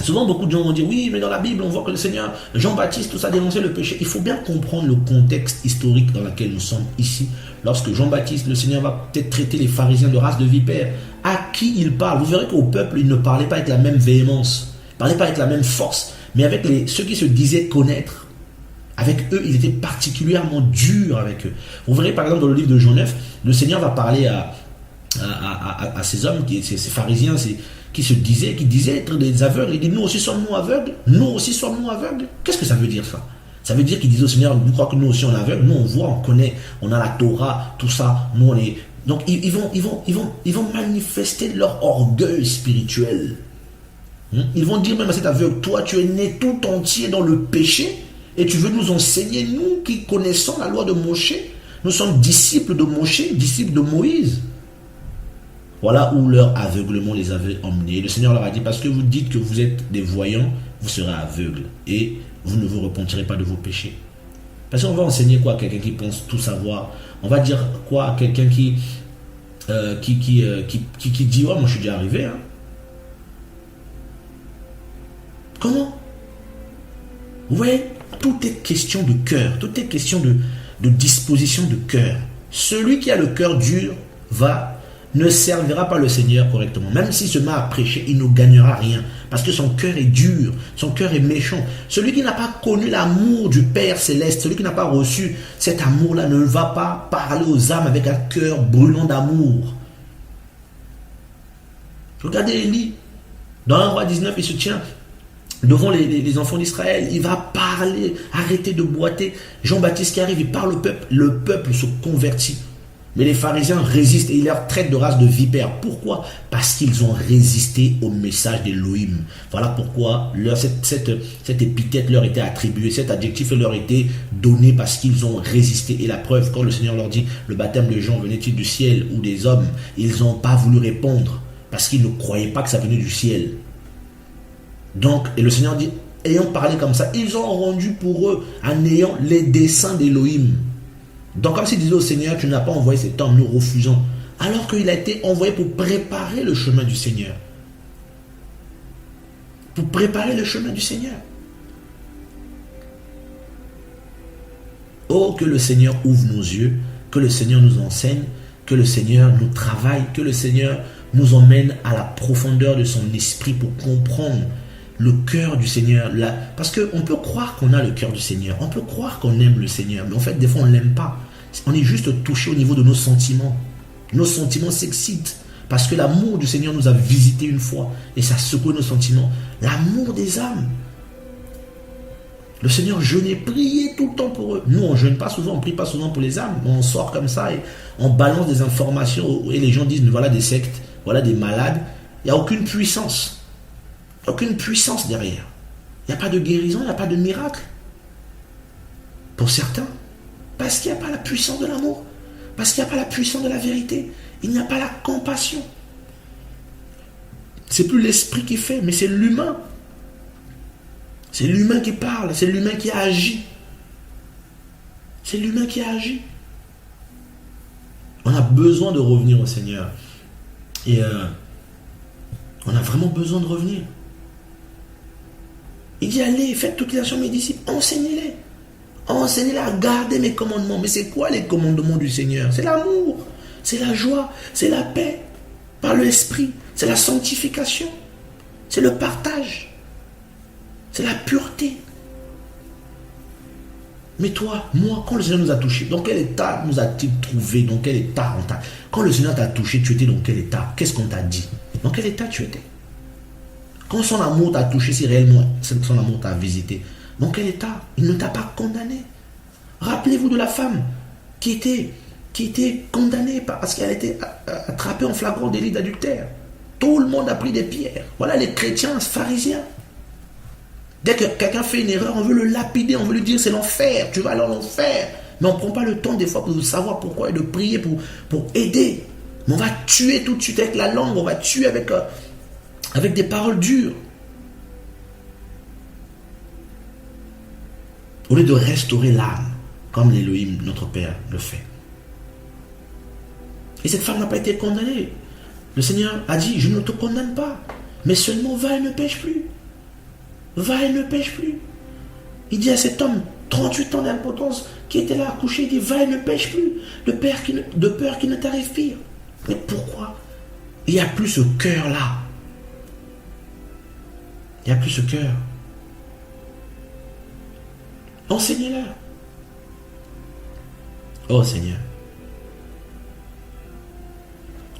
souvent, beaucoup de gens vont dire, oui, mais dans la Bible, on voit que le Seigneur, Jean-Baptiste, tout ça, dénonçait le péché. Il faut bien comprendre le contexte historique dans lequel nous sommes ici. Lorsque Jean-Baptiste, le Seigneur va peut-être traiter les pharisiens de race de vipères. À qui il parle? Vous verrez qu'au peuple, il ne parlait pas avec la même véhémence. Il ne parlait pas avec la même force. Mais avec ceux qui se disaient connaître. Avec eux, il était particulièrement dur avec eux. Vous verrez par exemple dans le livre de Jean 9, le Seigneur va parler à ces hommes, ces pharisiens, qui disaient être des aveugles. Il dit, nous aussi sommes-nous aveugles? Nous aussi sommes-nous aveugles? Qu'est-ce que ça veut dire ça? Ça veut dire qu'ils disent au Seigneur, vous croyez que nous aussi on est aveugles? Nous on voit, on connaît, on a la Torah, tout ça. Nous on est... Donc ils vont manifester leur orgueil spirituel. Ils vont dire même à cet aveugle, toi tu es né tout entier dans le péché. Et tu veux nous enseigner, nous qui connaissons la loi de Moshe, nous sommes disciples de Moshe, disciples de Moïse. Voilà où leur aveuglement les avait emmenés. Le Seigneur leur a dit, parce que vous dites que vous êtes des voyants, vous serez aveugles et vous ne vous repentirez pas de vos péchés. Parce qu'on va enseigner quoi à quelqu'un qui pense tout savoir? On va dire quoi à quelqu'un qui dit, oh, moi je suis déjà arrivé. Hein. Comment? Vous voyez? Tout est question de cœur, tout est question de disposition de cœur. Celui qui a le cœur dur ne servira pas le Seigneur correctement. Même s'il se met à prêcher, il ne gagnera rien. Parce que son cœur est dur, son cœur est méchant. Celui qui n'a pas connu l'amour du Père Céleste, celui qui n'a pas reçu cet amour-là, ne va pas parler aux âmes avec un cœur brûlant d'amour. Regardez Élie. Dans 1 roi 19, il se tient devant les enfants d'Israël, il va parler, arrêter de boiter. Jean-Baptiste qui arrive, il parle au peuple, le peuple se convertit. Mais les pharisiens résistent et ils leur traitent de race de vipères. Pourquoi? Parce qu'ils ont résisté au message d'Élohim. Voilà pourquoi cette épithète leur était attribuée, cet adjectif leur était donné parce qu'ils ont résisté. Et la preuve, quand le Seigneur leur dit, le baptême de Jean venait-il du ciel ou des hommes? Ils n'ont pas voulu répondre parce qu'ils ne croyaient pas que ça venait du ciel. Donc, et le Seigneur dit, ayant parlé comme ça, ils ont rendu pour eux en ayant les desseins d'Élohim. Donc, comme s'ils disaient au Seigneur, tu n'as pas envoyé cet homme, nous refusons. Alors qu'il a été envoyé pour préparer le chemin du Seigneur. Pour préparer le chemin du Seigneur. Oh, que le Seigneur ouvre nos yeux, que le Seigneur nous enseigne, que le Seigneur nous travaille, que le Seigneur nous emmène à la profondeur de son esprit pour comprendre le cœur du Seigneur. Là, parce qu'on peut croire qu'on a le cœur du Seigneur, on peut croire qu'on aime le Seigneur, mais en fait, des fois, on ne l'aime pas. On est juste touché au niveau de nos sentiments. Nos sentiments s'excitent parce que l'amour du Seigneur nous a visité une fois et ça secoue nos sentiments. L'amour des âmes. Le Seigneur jeûnait, priait tout le temps pour eux. Nous, on ne jeûne pas souvent, on ne prie pas souvent pour les âmes, mais on sort comme ça et on balance des informations et les gens disent, mais voilà des sectes, voilà des malades. Il n'y a aucune puissance. Aucune puissance derrière. Il n'y a pas de guérison, il n'y a pas de miracle. Pour certains. Parce qu'il n'y a pas la puissance de l'amour. Parce qu'il n'y a pas la puissance de la vérité. Il n'y a pas la compassion. C'est plus l'esprit qui fait, mais c'est l'humain. C'est l'humain qui parle, c'est l'humain qui agit. C'est l'humain qui agit. On a besoin de revenir au Seigneur. Et on a vraiment besoin de revenir. Il dit, allez, faites toutes les actions de mes disciples, enseignez-les. Enseignez-les à garder mes commandements. Mais c'est quoi les commandements du Seigneur? C'est l'amour, c'est la joie, c'est la paix, par l'esprit, c'est la sanctification, c'est le partage, c'est la pureté. Mais toi, moi, quand le Seigneur nous a touchés, dans quel état nous a-t-il trouvé? Dans quel état on t'a... Quand le Seigneur t'a touché, tu étais dans quel état? Qu'est-ce qu'on t'a dit? Dans quel état tu étais? Quand son amour t'a touché, si réellement son amour t'a visité, dans quel état? Il ne t'a pas condamné. Rappelez-vous de la femme qui était condamnée parce qu'elle était attrapée en flagrant délit d'adultère. Tout le monde a pris des pierres. Voilà les chrétiens pharisiens. Dès que quelqu'un fait une erreur, on veut le lapider, on veut lui dire c'est l'enfer, tu vas aller en enfer. Mais on ne prend pas le temps des fois de savoir pourquoi et de prier pour aider. Mais on va tuer tout de suite avec la langue, on va tuer avec des paroles dures. Au lieu de restaurer l'âme, comme l'Élohim, notre Père, le fait. Et cette femme n'a pas été condamnée. Le Seigneur a dit, je ne te condamne pas, mais seulement va et ne pêche plus. Va et ne pêche plus. Il dit à cet homme, 38 ans d'impotence, qui était là accouché, il dit, va et ne pêche plus, de peur qu'il ne t'arrive pire. Mais pourquoi? Il n'y a plus ce cœur-là. Il n'y a plus ce cœur. Enseignez-leur. Oh Seigneur.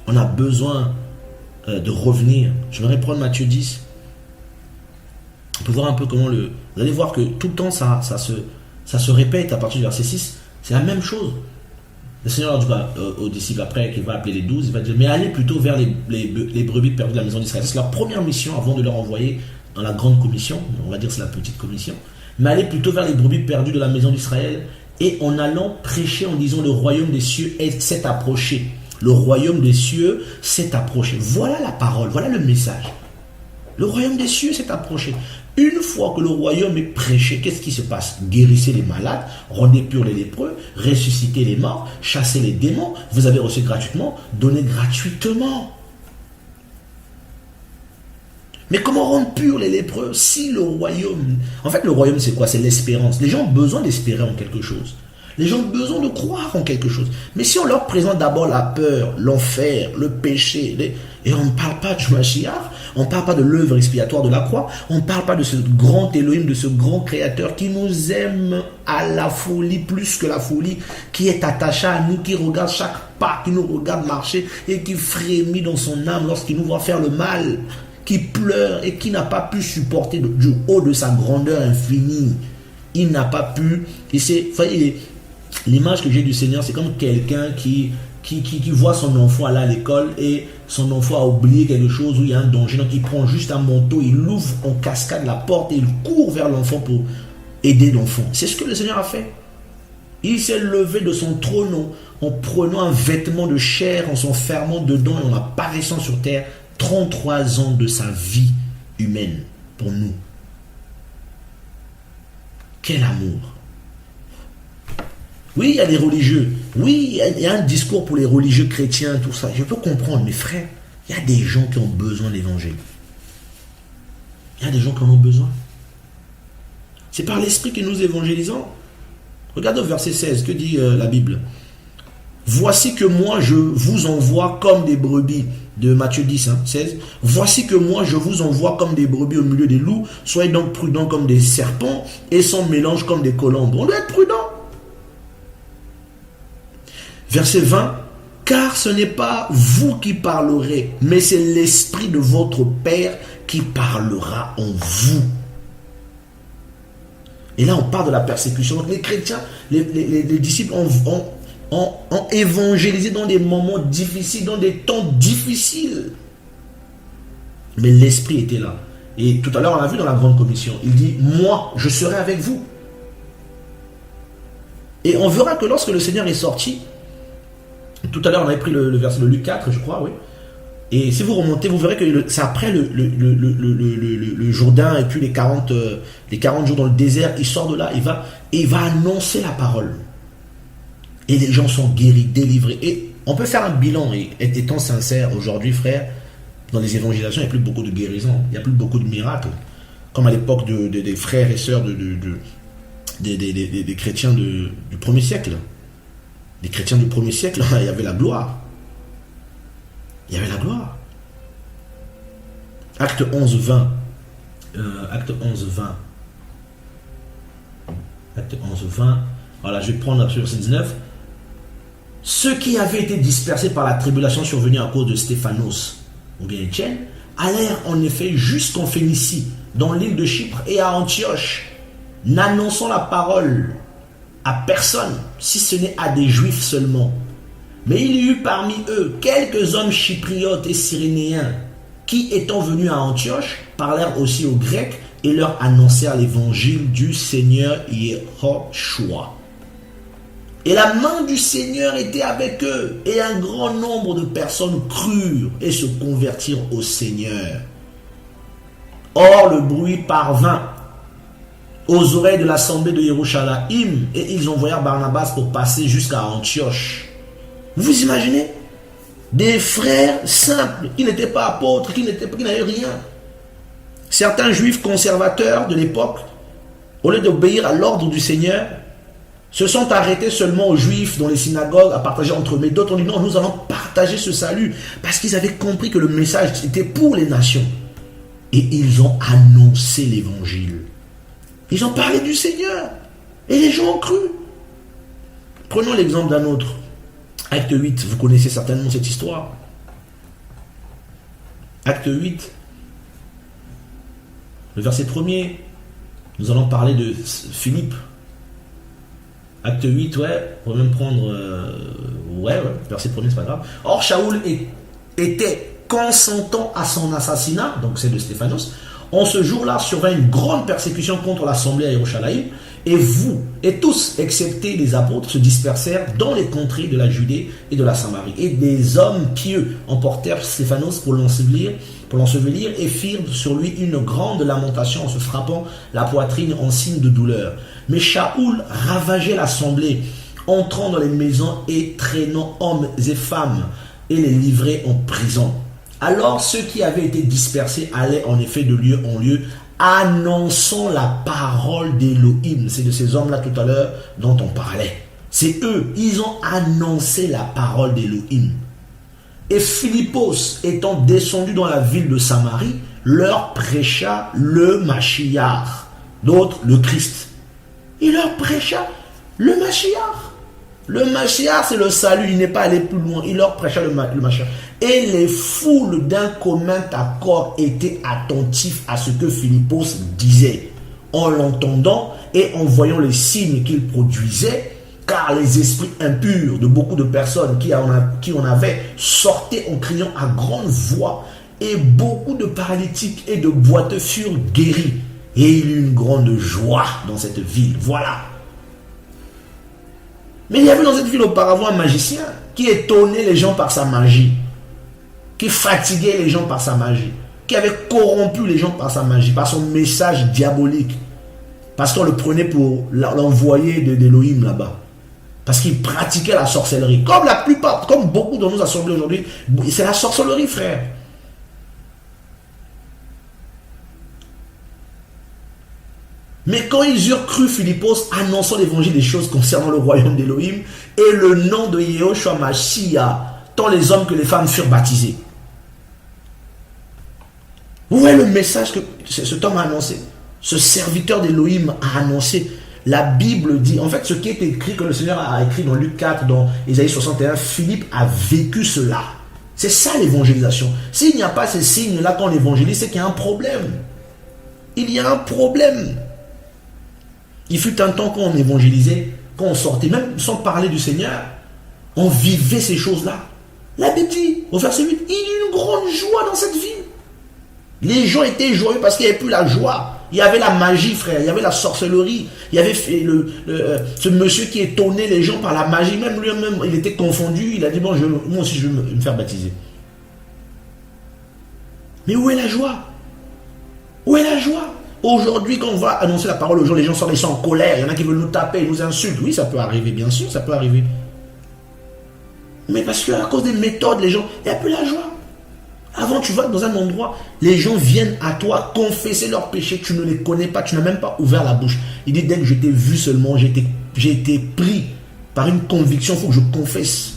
On a besoin de revenir. Je vais reprendre Matthieu 10. On peut voir un peu comment vous allez voir que tout le temps ça se répète à partir du verset 6. C'est la même chose. Le Seigneur dit aux disciples après qu'il va appeler les 12, il va dire mais allez plutôt vers les brebis perdues de la maison d'Israël. C'est leur première mission avant de leur envoyer dans la grande commission. On va dire c'est la petite commission. Mais allez plutôt vers les brebis perdues de la maison d'Israël et en allant prêcher en disant le royaume des cieux s'est approché. Le royaume des cieux s'est approché. Voilà la parole, voilà le message. Le royaume des cieux s'est approché. Une fois que le royaume est prêché, qu'est-ce qui se passe? Guérissez les malades, rendez purs les lépreux, ressuscitez les morts, chassez les démons. Vous avez reçu gratuitement, donnez gratuitement. Mais comment rendre purs les lépreux si le royaume... En fait, le royaume, c'est quoi? C'est l'espérance. Les gens ont besoin d'espérer en quelque chose. Les gens ont besoin de croire en quelque chose. Mais si on leur présente d'abord la peur, l'enfer, le péché, et on ne parle pas du Mashiach, on ne parle pas de l'œuvre expiatoire de la croix, on ne parle pas de ce grand Elohim, de ce grand créateur qui nous aime à la folie, plus que la folie, qui est attaché à nous, qui regarde chaque pas, qui nous regarde marcher et qui frémit dans son âme lorsqu'il nous voit faire le mal, qui pleure et qui n'a pas pu supporter du haut de sa grandeur infinie. Il n'a pas pu... L'image que j'ai du Seigneur, c'est comme quelqu'un qui voit son enfant aller à l'école et son enfant a oublié quelque chose où il y a un danger. Donc il prend juste un manteau, il ouvre en cascade la porte et il court vers l'enfant pour aider l'enfant. C'est ce que le Seigneur a fait. Il s'est levé de son trône en prenant un vêtement de chair, en s'enfermant dedans et en apparaissant sur terre 33 ans de sa vie humaine pour nous. Quel amour! Oui, il y a des religieux. Oui, il y a un discours pour les religieux chrétiens, tout ça. Je peux comprendre, mes frères. Il y a des gens qui ont besoin de l'évangile. Il y a des gens qui en ont besoin. C'est par l'esprit que nous évangélisons. Regardez au verset 16, que dit la Bible. Voici que moi je vous envoie comme des brebis. De Matthieu 10, 16. Voici que moi je vous envoie comme des brebis au milieu des loups. Soyez donc prudents comme des serpents et sans mélange comme des colombes. On doit être prudent. Verset 20, car ce n'est pas vous qui parlerez, mais c'est l'esprit de votre Père qui parlera en vous. Et là, on parle de la persécution. Donc les chrétiens, les disciples ont évangélisé dans des moments difficiles, dans des temps difficiles. Mais l'esprit était là. Et tout à l'heure, on a vu dans la grande commission, il dit, moi, je serai avec vous. Et on verra que lorsque le Seigneur est sorti, tout à l'heure, on avait pris le verset de Luc 4, je crois, oui. Et si vous remontez, vous verrez que c'est après le Jourdain et puis les 40 jours dans le désert, il sort de là, il va annoncer la parole. Et les gens sont guéris, délivrés. Et on peut faire un bilan, et étant sincère, aujourd'hui, frère, dans les évangélisations, il n'y a plus beaucoup de guérisons, il n'y a plus beaucoup de miracles. Comme à l'époque des frères et sœurs des chrétiens du premier siècle. Les chrétiens du premier siècle, il y avait la gloire. Il y avait la gloire. Acte 11, 20. Acte 11, 20. Acte 11, 20. Voilà, je vais prendre sur verset 19. Ceux qui avaient été dispersés par la tribulation survenue à cause de Stéphanos, ou bien Étienne, allèrent en effet jusqu'en Phénicie, dans l'île de Chypre et à Antioche, n'annonçant la parole à personne, si ce n'est à des Juifs seulement. Mais il y eut parmi eux quelques hommes chypriotes et cyrénéens qui, étant venus à Antioche, parlèrent aussi aux Grecs et leur annoncèrent l'évangile du Seigneur Yehoshua. Et la main du Seigneur était avec eux, et un grand nombre de personnes crurent et se convertirent au Seigneur. Or, le bruit parvint aux oreilles de l'assemblée de Yerushalayim, et ils envoyèrent Barnabas pour passer jusqu'à Antioche. Vous imaginez? Des frères simples, qui n'étaient pas apôtres, qui n'avaient rien. Certains juifs conservateurs de l'époque, au lieu d'obéir à l'ordre du Seigneur, se sont arrêtés seulement aux juifs dans les synagogues à partager entre eux. Mais d'autres ont dit non, nous allons partager ce salut, parce qu'ils avaient compris que le message était pour les nations. Et ils ont annoncé l'évangile. Ils ont parlé du Seigneur. Et les gens ont cru. Prenons l'exemple d'un autre. Acte 8, vous connaissez certainement cette histoire. Acte 8, le verset 1er, nous allons parler de Philippe. Acte 8, ouais, on va même prendre... verset 1er, c'est pas grave. Or, Shaoul était consentant à son assassinat, donc c'est de Stéphanos. En ce jour-là, survint une grande persécution contre l'assemblée à Yerushalayim, et vous, et tous, excepté les apôtres, se dispersèrent dans les contrées de la Judée et de la Samarie. Et des hommes pieux emportèrent Stéphanos pour l'ensevelir et firent sur lui une grande lamentation en se frappant la poitrine en signe de douleur. Mais Shaoul ravageait l'assemblée, entrant dans les maisons et traînant hommes et femmes, et les livrait en prison. Alors ceux qui avaient été dispersés allaient en effet de lieu en lieu, annonçant la parole d'Élohim. C'est de ces hommes-là tout à l'heure dont on parlait. C'est eux, ils ont annoncé la parole d'Élohim. Et Philippos, étant descendu dans la ville de Samarie, leur prêcha le Mashiach, d'autres le Christ. Il leur prêcha le Mashiach. Le Mashiach, c'est le salut, il n'est pas allé plus loin, il leur prêcha le Mashiach. Et les foules d'un commun accord étaient attentifs à ce que Philippos disait. En l'entendant et en voyant les signes qu'il produisait, car les esprits impurs de beaucoup de personnes qui en avaient sortaient en criant à grande voix, et beaucoup de paralytiques et de boiteux furent guéris. Et il y eut une grande joie dans cette ville. Voilà. Mais il y avait dans cette ville auparavant un magicien qui étonnait les gens par sa magie, qui fatiguait les gens par sa magie, qui avait corrompu les gens par sa magie, par son message diabolique, parce qu'on le prenait pour l'envoyé d'Élohim là-bas, parce qu'il pratiquait la sorcellerie, comme la plupart, comme beaucoup de nos assemblées aujourd'hui, c'est la sorcellerie, frère. Mais quand ils eurent cru Philippos annonçant l'évangile des choses concernant le royaume d'Élohim et le nom de Yehoshua Mashiach, tant les hommes que les femmes furent baptisés. Vous voyez le message que cet homme a annoncé, ce serviteur d'Élohim a annoncé. La Bible dit, en fait, ce qui est écrit, que le Seigneur a écrit dans Luc 4, dans Isaïe 61, Philippe a vécu cela. C'est ça l'évangélisation. S'il n'y a pas ces signes-là quand on évangélise, c'est qu'il y a un problème. Il y a un problème. Il fut un temps quand on évangélisait, quand on sortait, même sans parler du Seigneur, on vivait ces choses-là. La Bible dit, au verset 8, il y eut une grande joie dans cette ville. Les gens étaient joyeux parce qu'il n'y avait plus la joie. Il y avait la magie, frère, il y avait la sorcellerie. Il y avait ce monsieur qui étonnait les gens par la magie. Même lui-même, il était confondu. Il a dit, bon, moi aussi, je vais me faire baptiser. Mais où est la joie? Où est la joie? Aujourd'hui, quand on va annoncer la parole aux gens, les gens sont en colère. Il y en a qui veulent nous taper, ils nous insultent. Oui, ça peut arriver, bien sûr, ça peut arriver. Mais parce qu'à cause des méthodes, les gens, il n'y a plus la joie. Avant, tu vas dans un endroit, les gens viennent à toi confesser leurs péchés. Tu ne les connais pas, tu n'as même pas ouvert la bouche. Il dit, dès que je t'ai vu seulement, j'ai été pris par une conviction, il faut que je confesse.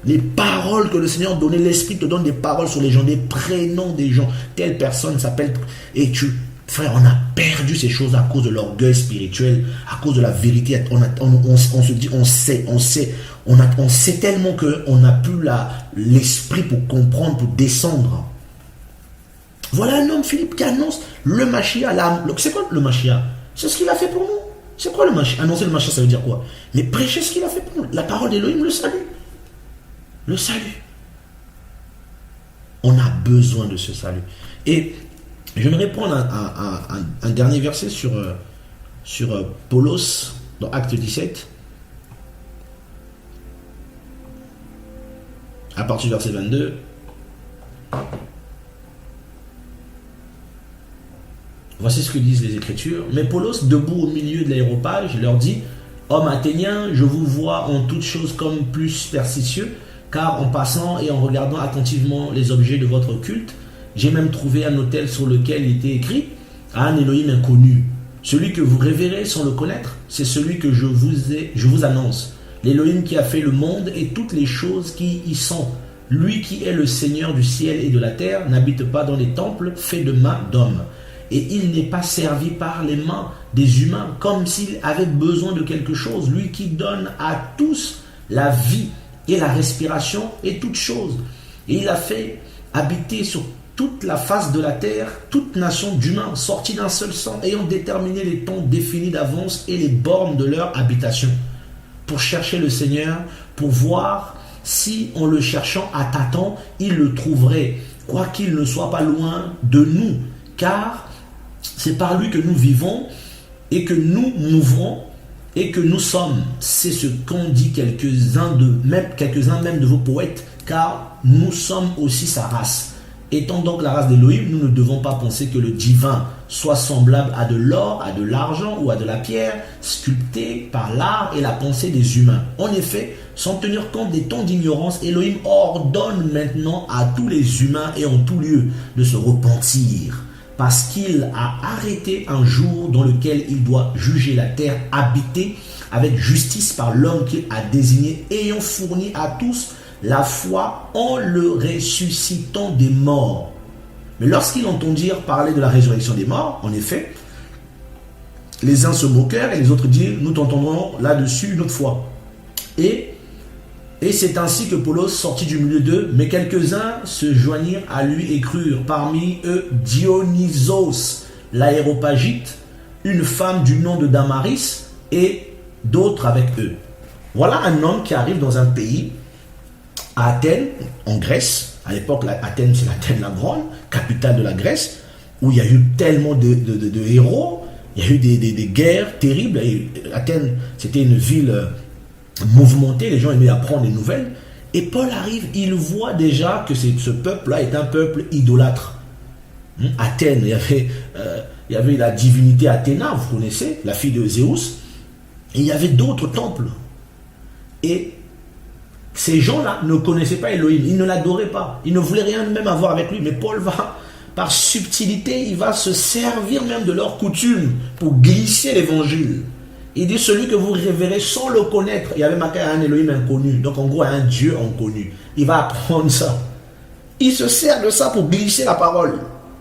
Les paroles que le Seigneur donnait, l'Esprit te donne des paroles sur les gens, des prénoms des gens. Telle personne s'appelle... Et frère, on a perdu ces choses à cause de l'orgueil spirituel, à cause de la vérité. On se dit, on sait tellement qu'on n'a plus l'esprit pour comprendre, pour descendre. Voilà un homme, Philippe, qui annonce le Mashiach. C'est quoi le Mashiach? C'est ce qu'il a fait pour nous. C'est quoi le Mashiach? Annoncer le Mashiach, ça veut dire quoi? Mais prêcher ce qu'il a fait pour nous. La parole d'Élohim, le salut. Le salut. On a besoin de ce salut. Et j'aimerais prendre un dernier verset sur Paulos, dans Acte 17. À partir du verset 22. Voici ce que disent les Écritures. Mais Paulos, debout au milieu de l'aéropage, leur dit: Hommes athéniens, je vous vois en toutes choses comme plus superstitieux, car en passant et en regardant attentivement les objets de votre culte, j'ai même trouvé un autel sur lequel il était écrit: à un Elohim inconnu. Celui que vous révérez sans le connaître, c'est celui que je vous annonce. L'Elohim qui a fait le monde et toutes les choses qui y sont. Lui qui est le Seigneur du ciel et de la terre n'habite pas dans les temples faits de mains d'hommes. Et il n'est pas servi par les mains des humains comme s'il avait besoin de quelque chose. Lui qui donne à tous la vie et la respiration et toutes choses. Et il a fait habiter sur toute la face de la terre toute nation d'humains sortis d'un seul sang, ayant déterminé les temps définis d'avance et les bornes de leur habitation, pour chercher le Seigneur, pour voir si en le cherchant à tâtons, il le trouverait, quoiqu'il ne soit pas loin de nous, car c'est par lui que nous vivons et que nous mourons et que nous sommes. C'est ce qu'ont dit quelques-uns même de vos poètes, car nous sommes aussi sa race. Étant donc la race d'Élohim, nous ne devons pas penser que le divin soit semblable à de l'or, à de l'argent ou à de la pierre, sculpté par l'art et la pensée des humains. En effet, sans tenir compte des temps d'ignorance, Elohim ordonne maintenant à tous les humains et en tout lieu de se repentir, parce qu'il a arrêté un jour dans lequel il doit juger la terre habitée avec justice par l'homme qu'il a désigné, ayant fourni à tous la foi en le ressuscitant des morts. Mais lorsqu'ils entendirent parler de la résurrection des morts, en effet, les uns se moquèrent et les autres dirent: nous t'entendrons là-dessus une autre fois. Et c'est ainsi que Paulos sortit du milieu d'eux, mais quelques-uns se joignirent à lui et crurent. Parmi eux, Dionysos, l'aéropagite, une femme du nom de Damaris, et d'autres avec eux. Voilà un homme qui arrive dans un pays, à Athènes, en Grèce. À l'époque, Athènes, c'est l'Athènes la Grande, capitale de la Grèce, où il y a eu tellement de héros, il y a eu des guerres terribles. Et Athènes, c'était une ville mouvementée, les gens aimaient apprendre des nouvelles. Et Paul arrive, il voit déjà que ce peuple-là est un peuple idolâtre. Athènes, il y avait la divinité Athéna, vous connaissez, la fille de Zéus, et il y avait d'autres temples. Et ces gens-là ne connaissaient pas Elohim, ils ne l'adoraient pas, ils ne voulaient rien même avoir avec lui. Mais Paul va, par subtilité, il va se servir même de leurs coutumes pour glisser l'évangile. Il dit: celui que vous révérez sans le connaître. Il y avait marqué un Elohim inconnu, donc en gros un Dieu inconnu. Il va apprendre ça. Il se sert de ça pour glisser la parole.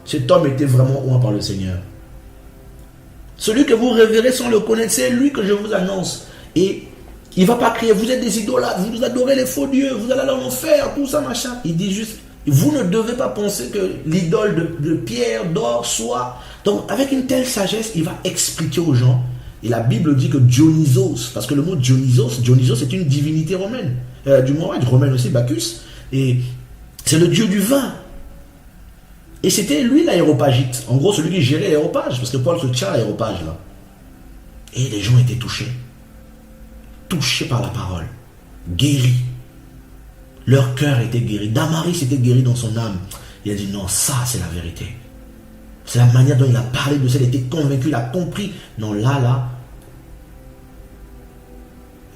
Cet homme était vraiment oint par le Seigneur. Celui que vous révérez sans le connaître, c'est lui que je vous annonce. Et il ne va pas crier: vous êtes des idolâtres, vous adorez les faux dieux, vous allez aller en enfer, tout ça, machin. Il dit juste: vous ne devez pas penser que l'idole de pierre, d'or soit... Donc, avec une telle sagesse, il va expliquer aux gens. Et la Bible dit que Dionysos, parce que le mot Dionysos est une divinité romaine, du Moyen, romaine aussi, Bacchus, et c'est le dieu du vin. Et c'était lui l'aéropagite, en gros celui qui gérait l'aéropage, parce que Paul se tient à l'aéropage là. Et les gens étaient touchés par la parole, guéris. Leur cœur était guéri. Damaris était guéri dans son âme. Il a dit: non, ça c'est la vérité. C'est la manière dont il a parlé de ça, il était convaincu, il a compris. Non, là.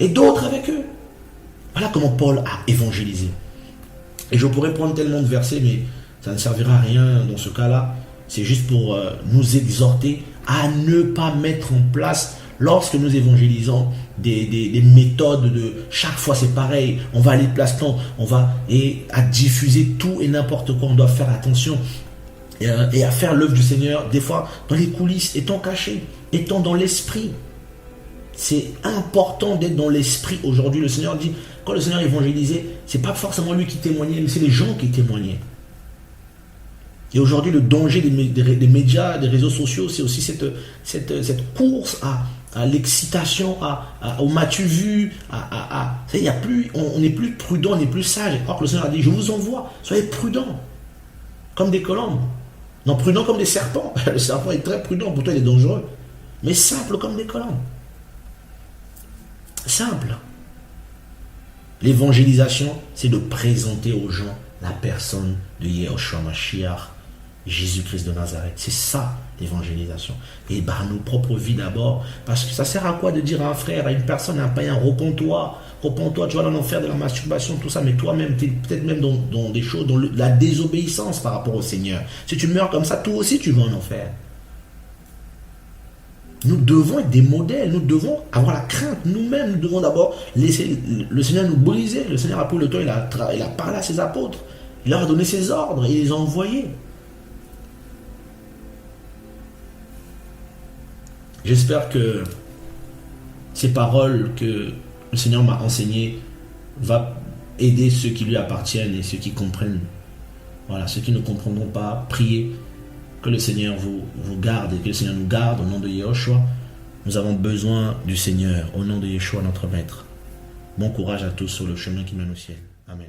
Et d'autres avec eux. Voilà comment Paul a évangélisé. Et je pourrais prendre tellement de versets, mais ça ne servira à rien dans ce cas-là. C'est juste pour nous exhorter à ne pas mettre en place, lorsque nous évangélisons, des méthodes de chaque fois c'est pareil, on va aller place temps, et à diffuser tout et n'importe quoi. On doit faire attention et à faire l'œuvre du Seigneur, des fois dans les coulisses, étant caché, étant dans l'esprit. C'est important d'être dans l'esprit. Aujourd'hui, le Seigneur dit, quand le Seigneur évangélisait, c'est pas forcément lui qui témoignait, mais c'est les gens qui témoignaient. Et aujourd'hui, le danger des médias, des réseaux sociaux, c'est aussi cette course à l'excitation, au m'as-tu vu, y a plus, on n'est plus prudent, on n'est plus sage. Or que le Seigneur a dit, je vous envoie, soyez prudents, comme des colombes. Non, prudents comme des serpents. Le serpent est très prudent, pourtant il est dangereux. Mais simple comme des colombes. Simple. L'évangélisation, c'est de présenter aux gens la personne de Yehoshua Mashiach, Jésus-Christ de Nazareth. C'est ça, l'évangélisation. Et nos propres vies d'abord. Parce que ça sert à quoi de dire à un frère, à une personne, à un païen, repens-toi, tu vas dans l'enfer de la masturbation, tout ça, mais toi-même, tu es peut-être même dans des choses, dans la désobéissance par rapport au Seigneur. Si tu meurs comme ça, toi aussi, tu vas en enfer. Nous devons être des modèles, nous devons avoir la crainte nous-mêmes, nous devons d'abord laisser le Seigneur nous briser. Le Seigneur a pris le temps, il a parlé à ses apôtres, il leur a donné ses ordres, il les a envoyés. J'espère que ces paroles que le Seigneur m'a enseignées vont aider ceux qui lui appartiennent et ceux qui comprennent. Voilà, ceux qui ne comprendront pas, priez. Que le Seigneur vous garde et que le Seigneur nous garde au nom de Yehoshua. Nous avons besoin du Seigneur au nom de Yeshua notre Maître. Bon courage à tous sur le chemin qui mène au ciel. Amen.